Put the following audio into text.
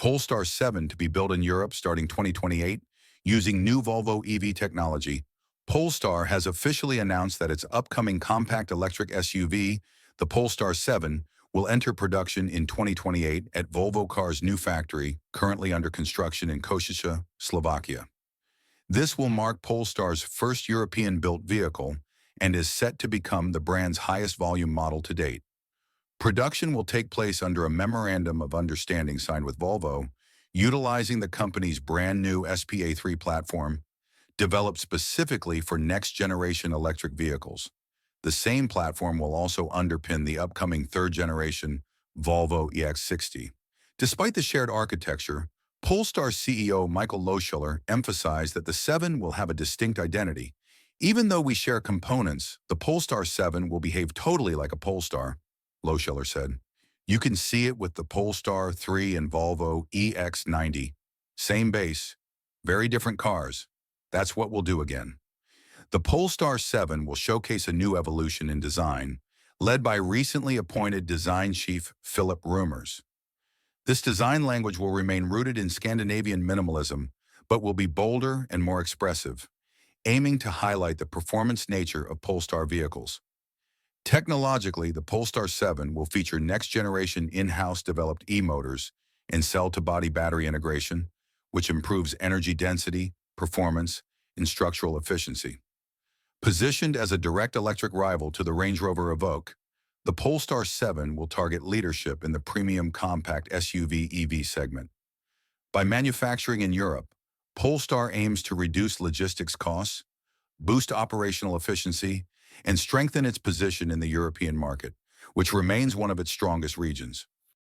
Polestar 7 to be built in Europe starting 2028 using new Volvo EV technology. Polestar has officially announced that its upcoming compact electric SUV, the Polestar 7, will enter production in 2028 at Volvo Cars' new factory, currently under construction in Košice, Slovakia. This will mark Polestar's first European-built vehicle and is set to become the brand's highest volume model to date. Production will take place under a memorandum of understanding signed with Volvo, utilizing the company's brand new SPA3 platform, developed specifically for next-generation electric vehicles. The same platform will also underpin the upcoming third-generation Volvo EX60. Despite the shared architecture, Polestar CEO Michael Lohscheller emphasized that the 7 will have a distinct identity. Even though we share components, the Polestar 7 will behave totally like a Polestar, Lohscheller said. You can see it with the Polestar 3 and Volvo EX90. Same base, very different cars. That's what we'll do again. The Polestar 7 will showcase a new evolution in design, led by recently appointed design chief Philip Rumors. This design language will remain rooted in Scandinavian minimalism, but will be bolder and more expressive, aiming to highlight the performance nature of Polestar vehicles. Technologically, the Polestar 7 will feature next-generation in-house developed e-motors and cell-to-body battery integration, which improves energy density, performance, and structural efficiency. Positioned as a direct electric rival to the Range Rover Evoque, the Polestar 7 will target leadership in the premium compact SUV EV segment. By manufacturing in Europe, Polestar aims to reduce logistics costs, boost operational efficiency, and strengthen its position in the European market, which remains one of its strongest regions.